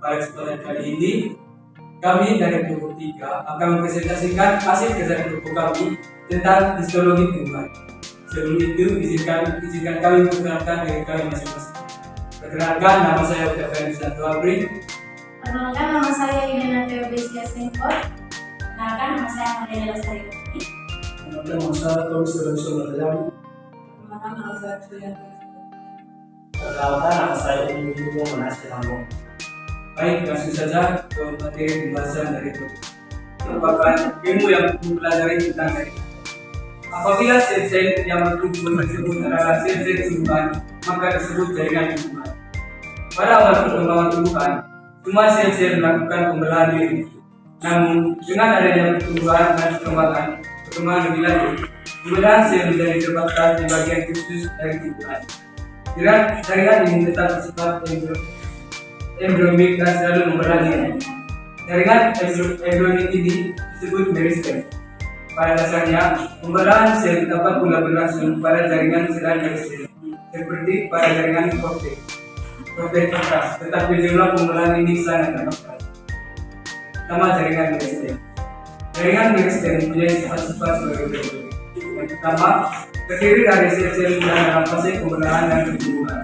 Pada kesempatan kali ini, kami dari kelompok 3 akan mempresentasikan hasil kerja kelompok kami tentang histologi tumbuhan. Sebelum itu, izinkan kami memperkenalkan diri kami masing-masing. Perkenalkan, nama saya Octavian Santo Abri. Perkenalkan, nama saya Yudhana Teobesia Sengkot. Perkenalkan, nama saya Maria Lestari. Perkenalkan, nama saya Tommy Serenso Marjani. Perkenalkan, nama saya Suyan. Perkenalkan, nama saya Ibu Manasih Hambong. Baik, langsung saja ke materi pembahasan dari itu. Merupakan ilmu yang mempelajari tentang jaringan. Apabila sel-sel yang berkumpul tersebut adalah sel-sel tumbuhan, maka disebut jaringan tumbuhan. Pada awal perkembangan tumbuhan, semua sel-sel melakukan pembelahan diri. Namun, dengan adanya pertumbuhan dan perkembangan lebih lanjut, pembelahan sel menjadi terbatas di bagian khusus dari tumbuhan. Jaringan ini tetap bersifat embryonik dan selalu membelah diri. Jaringan embryonik ini disebut meristem. Pada dasarnya, pembelahan sel dapat pula berlangsung pada jaringan selain meristem, seperti pada jaringan protein kertas, tetapi jumlah pembelahan ini sangat terbatas. Pertama, jaringan meristem. Jaringan meristem mempunyai sifat-sifat sebagai berikut. Yang pertama, terdiri dari sel-sel yang dalam fase pembelahan dan pertumbuhan.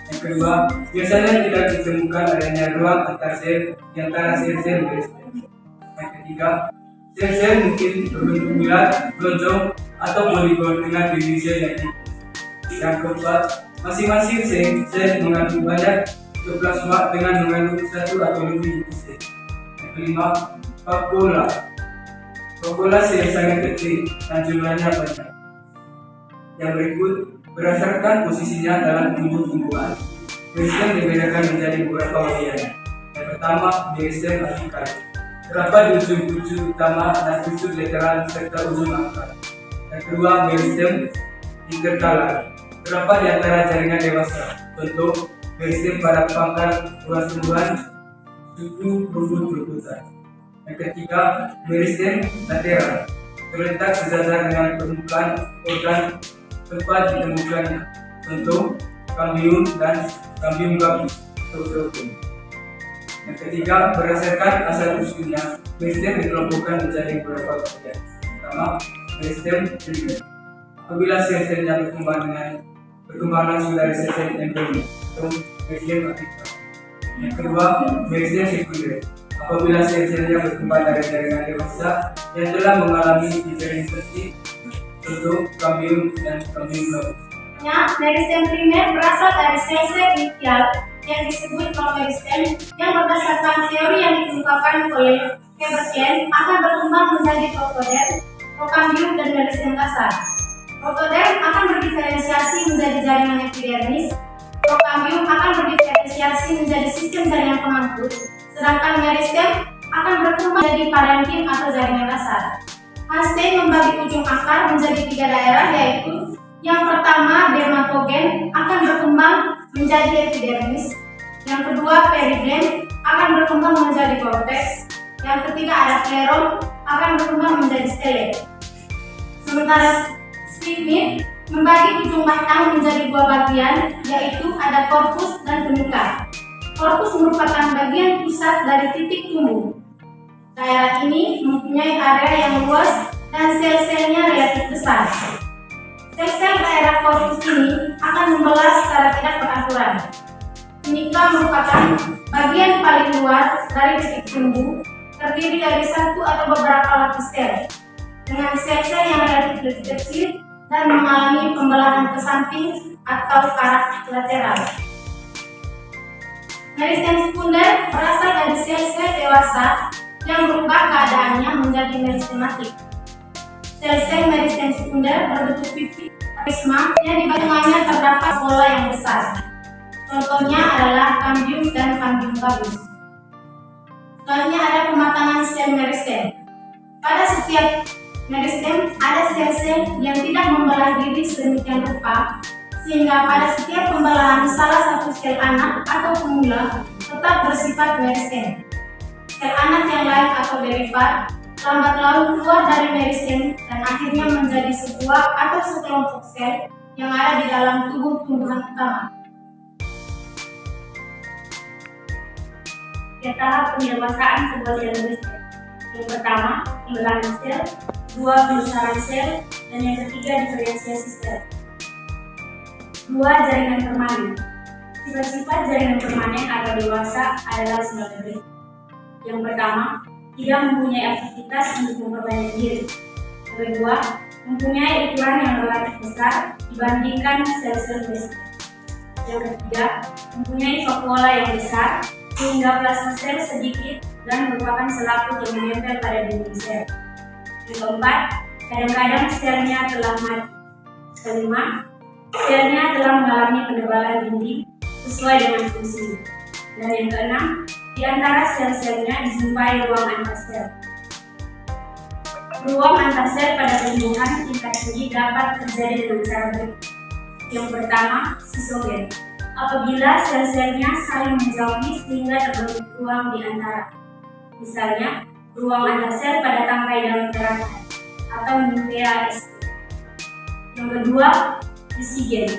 Yang kedua, biasanya tidak ditemukan adanya ruang antar sel di antara sel-sel meristem. Yang ketiga, sel-sel mungkin berbentuk bulat, lonjong, atau poligon dengan dinding sel yang tipis. Yang keempat, masing-masing sel mengandung banyak cytoplasma dengan mengandung satu atau lebih sel. Yang kelima, vakuola sel sangat kecil dan jumlahnya banyak. Yang berikut, berdasarkan posisinya dalam tumbuh-tumbuhan, meristem dibedakan menjadi beberapa bagian. Yang pertama, meristem apikal. Terdapat di ujung utama dan ujung lateral serta ujung akar. Yang kedua, meristem interkalar. Terdapat di antara jaringan dewasa. Contoh, meristem pada pangkal ruas tumbuhan, suku rumput-rumputan. Yang ketiga, meristem lateral. Terletak sejajar dengan permukaan organ tempat ditemukannya. Contoh, kambium dan kambium gabus atau zooxanth. Yang ketiga, berdasarkan asal-usulnya, meristem dikelompokkan menjadi beberapa bagian. Pertama, meristem primer. Apabila sel-selnya berkembang langsung dari sel-sel embryonik atau meristem apikal. Yang kedua, meristem sekunder. Apabila sel-selnya berkembang dari jaringan dewasa yang telah mengalami diferensiasi, contoh kambium dan kambium gabus. Meristem primer berasal dari sel-sel inisial yang disebut promeristem yang berdasarkan teori yang dikemukakan oleh Kebertian akan berkembang menjadi protoderm, prokambium, dan meristem kasar. Protoderm akan berdiferensiasi menjadi jaringan epidermis, prokambium akan berdiferensiasi menjadi sistem jaringan pemangku, sedangkan meristem akan berkembang menjadi parenkim atau jaringan kasar. Haste membagi ujung akar menjadi 3 daerah, yaitu yang pertama, dermatogen akan berkembang menjadi epidermis. Yang kedua, periglen akan berkembang menjadi korteks. Yang ketiga, ada skleron akan berkembang menjadi stele. Sementara stigmit membagi ujung batang menjadi 2 bagian, yaitu ada korpus dan tunika. Korpus merupakan bagian pusat dari titik tumbuh. Daerah ini mempunyai area yang luas dan sel-selnya relatif besar. Sel-sel daerah korpus ini akan membelah secara tidak beraturan. Tunika merupakan bagian paling luar dari titik tumbuh, terdiri dari satu atau beberapa lapis sel, dengan sel-sel yang relatif lebih kecil dan mengalami pembelahan ke samping atau karak lateral. Meristem sekunder berasal dari sel-sel dewasa yang berubah keadaannya menjadi meristematik. Sel-sel meristem sekunder berbentuk pipih prisma yang di bagiannya terdapat bola yang besar. Contohnya adalah kambium dan kambium gabus. Selanjutnya ada pematangan sel meristem. Pada setiap meristem ada sel-sel yang tidak membelah diri sedemikian rupa, sehingga pada setiap pembelahan salah satu sel anak atau pemula tetap bersifat meristem. Sel anak yang lain atau derivat lambat laun keluar dari meristem dan akhirnya menjadi sebuah atau sekelompok sel yang ada di dalam tubuh tumbuhan utama. ke tahap pendewasaan sebuah sel beristem. Yang pertama, pembelahan sel, dua, penyusuran sel, dan yang ketiga, diferensiasi sel. 2. Jaringan permanen. Sifat-sifat jaringan permanen atau dewasa adalah sebagai berikut. Yang pertama, tidak mempunyai aktivitas untuk memperbanyak diri. Yang kedua, mempunyai ukuran yang relatif besar dibandingkan sel-sel beristem. Yang ketiga, mempunyai vakuola yang besar sehingga plasma sel sedikit dan merupakan selaput yang menempel pada dinding sel. Yang keempat, kadang-kadang selnya telah mati. Kelima, selnya telah mengalami penebalan dinding sesuai dengan fungsinya. Dan yang keenam, di antara sel-selnya dijumpai ruang antar sel. Ruang antar sel pada tumbuhan tingkat tinggi dapat terjadi dengan cara berikut. Yang pertama, sisogen. Apabila sel-selnya saling menjauhi sehingga terbentuk ruang di antara. Misalnya, ruang antar sel pada tangkai daun teratai atau nuclea ST. Yang kedua, disigen.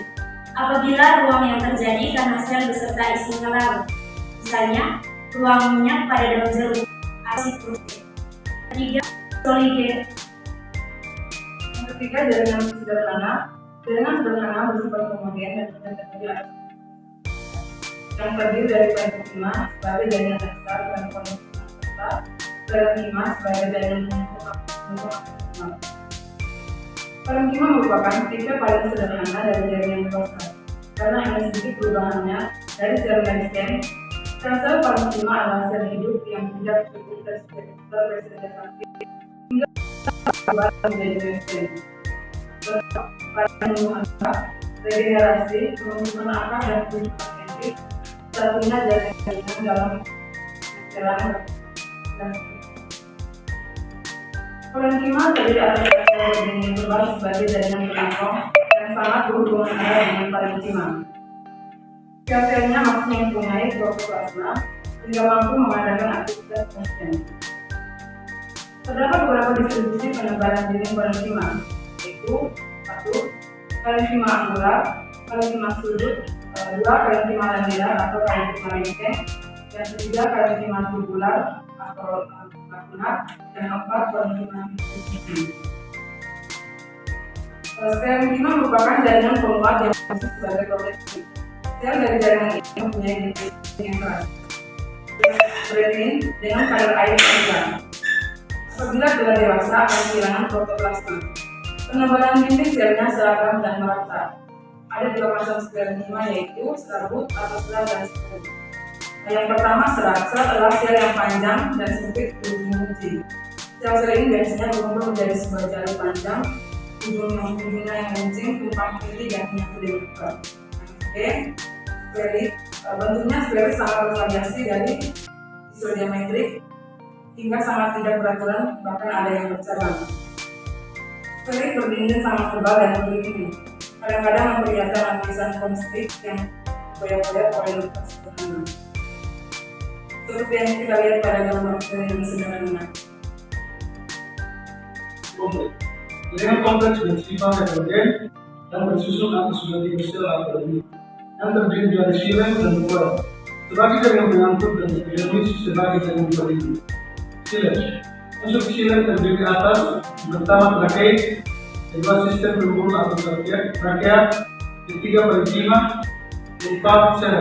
Apabila ruang yang terjadi karena sel beserta isinya larut. Misalnya, ruang minyak pada daun jeruk atau citrus. Ketiga, soligen. Yang ketiga, jaringan sederhana. Jaringan sederhana bersifat homogen dan terjadi. Yang terdiri dari parenkhima sebagai jaringan dasar dan konektivitas serta parenkhima sebagai jaringan penghubung. Parenkhima merupakan tipe paling sederhana dari jaringan dewasa karena hanya sedikit perubahannya dari sel meristem. Sel-sel parenkhima adalah sel hidup yang tidak cukup terspesialisasi hingga berubah menjadi meristem. Pertumbuhan regenerasi, penumbuhan akar dan perubahan genetik satunya jaringan dalam jalan. Parenkhima terdiri atas sel yang berbasis sebagai jaringan penopang yang sangat berhubungan erat dengan parenkhima. Sel-selnya maksudnya mempunyai protoplasma sehingga mampu mengadakan aktivitas konsisten. Terdapat beberapa distribusi penebalan dinding parenkhima, yaitu 1. Parenkhima angular, parenkhima sudut, 2. Parenkhima laminar atau parenkhima lengkeng, dan 3. Parenkhima tubular atau lakunar, dan 4. Parenkhima distribusi. Parenkhima merupakan jaringan penguat yang berfungsi sebagai proteksi. Sel dari jaringan ini mempunyai dinding yang keras, berlinding dengan kadar air panjang. Apabila telah dewasa akan kehilangan protoplasma. Penebalan dinding selnya seragam dan merata. Ada 2 macam parenkhima yaitu serabut atau serat dan serabut. Yang pertama, serat. Serat adalah sel yang panjang dan sempit berujung runcing. Sel-sel ini biasanya berkumpul menjadi sebuah jalur panjang, ujungnya yang runcing, tumpang putih dan menyatu dengan kuat. Sferik. Bentuknya sferik sangat bervariasi dari isodiametrik hingga sangat tidak beraturan, bahkan ada yang bercabang. Sferik berdinding sangat tebal dan berlimpah. Kadang-kadang memperlihatkan lapisan konstrik yang koyak-koyak oleh lepas sederhana. Seperti yang kita lihat pada gambar ini sederhana. Jaringan kompleks bersifat heterogen dan bersusun atas sudah 3 sel atau lebih yang terdiri dari xilem dan coil sebagai jaringan penyangkut dan epidermis sebagai jaringan pelindung. Xilem. Unsur xilem terdiri atas pertama trakea, kedua sistem pelindung atau trakea, ketiga parenkhima, 4 sel.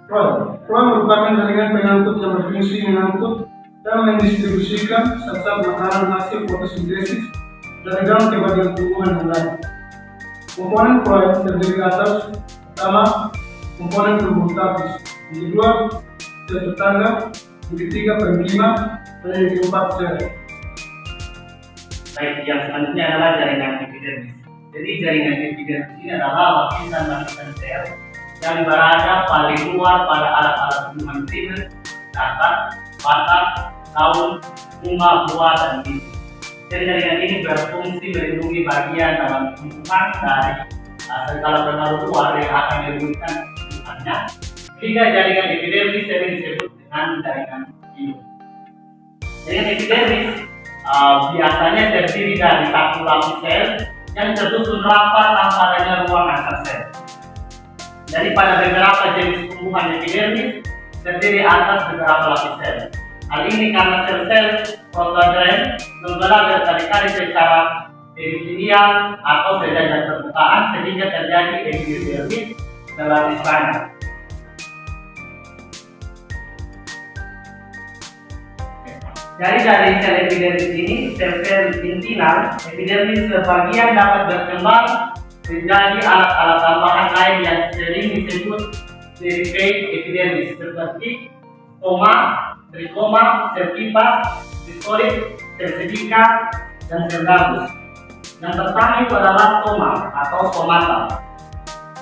Coil merupakan jaringan penyangkut yang berfungsi mengangkut dan mendistribusikan zat-zat makanan hasil fotosintesis dari dalam ke bagian tumbuhan yang lain. Komponen coil terdiri atas pertama komponen pelindung tapis, yang kedua sel tetangga, yang ketiga parenkhima, dan yang keempat sel. Baik, yang selanjutnya adalah jaringan epidermis. Jadi jaringan epidermis ini adalah lapisan sel yang berada paling luar pada alat-alat tumbuhan primer, akar, batang, daun, bunga, buah, dan biji. Dan jaringan ini berfungsi melindungi bagian dalam tumbuhan dari segala pengaruh luar yang akan merugikan tumbuhannya. Hingga jaringan epidermis sering disebut dengan jaringan hidup. Jaringan epidermis biasanya terdiri dari satu lapis sel yang tersusun rapat tanpa adanya ruang antar sel. Jadi pada beberapa jenis tumbuhan tumbuhan epidermis terdiri atas beberapa lapis sel. Hal ini karena sel-sel protodendron membelah berkali-kali secara perikinial atau sejajar permukaan sehingga terjadi epidermis berlapis banyak. Jadi dari sel epidermis ini, sel-sel intinal epidermis sebagian dapat berkembang menjadi alat-alat tambahan lain yang sering disebut derivative epidermis seperti stoma, trikoma, sel kipas, sistoid, sel silika, dan sel gabus. Yang pertama itu adalah stoma atau stomata.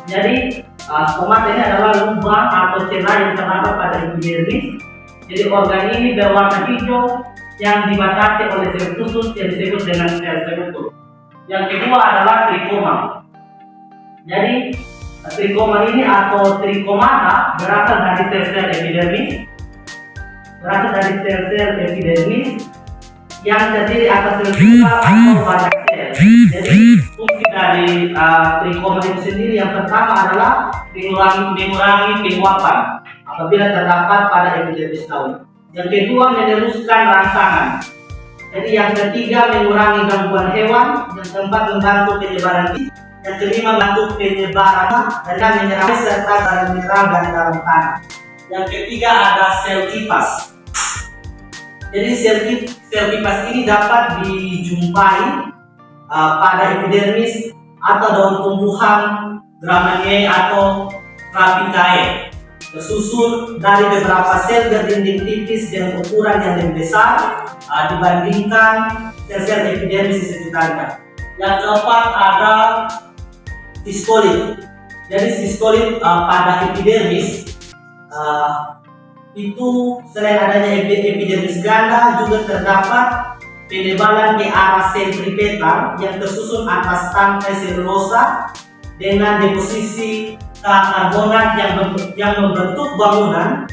Jadi stomata ini adalah lubang atau celah yang terdapat pada epidermis. Jadi organ ini berwarna hijau yang dibatasi oleh sel khusus yang disebut dengan sel penutup. Yang kedua adalah trikoma. Jadi trikoma ini atau trikomata berasal dari sel-sel epidermis, yang terdiri atas sel tunggal atau banyak sel. Jadi fungsi dari trikoma itu sendiri yang pertama adalah mengurangi penguapan apabila terdapat pada epidermis daun. Yang kedua, meneruskan rangsangan. Jadi yang ketiga, mengurangi gangguan hewan. Yang keempat, membantu penyebaran biji. Yang kelima, membantu penyebaran dan mineral serta garam mineral dan garam tanah. Yang ketiga ada sel kipas. Jadi sel kipas ini dapat dijumpai pada epidermis atau daun tumbuhan Gramineae atau Rapidae, tersusun dari beberapa sel berdinding tipis dengan ukuran yang lebih besar dibandingkan sel-sel epidermis di sekitarnya. Yang keempat ada sistoid. Jadi sistoid pada epidermis itu selain adanya epidermis ganda juga terdapat penebalan ke arah sentripetal yang tersusun atas tangkai selulosa dengan deposisi karbonat yang membentuk bangunan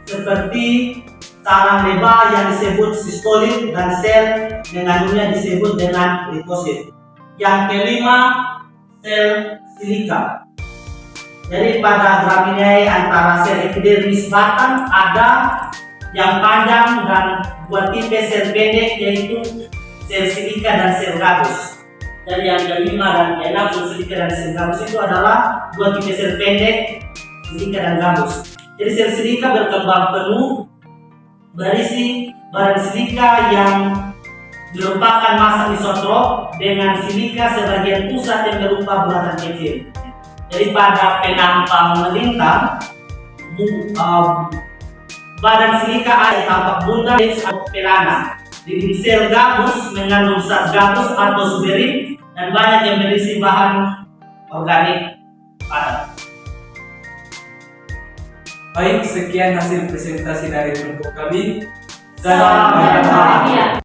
seperti sarang lebah yang disebut sistoid dan sel mengandungnya disebut dengan leukosit. Yang kelima, sel silika. Jadi pada Gramineae antara sel epidermis batang ada yang panjang dan dua tipe sel pendek yaitu sel silika dan sel gabus. Jadi yang kelima dan keenam, sel silika dan sel gabus itu adalah dua tipe sel pendek, silika dan gabus. Jadi sel silika berkembang penuh berisi badan silika yang merupakan massa isotrop dengan silika sebagian pusat yang berupa bulatan kecil. Jadi pada penampang melintang, badan silika ada tampak bunda atau pelana. Di sel gabus mengandung zat gabus atau suberin dan banyak yang berisi bahan organik padat. Baik, sekian hasil presentasi dari kelompok kami. Salam berbahagia.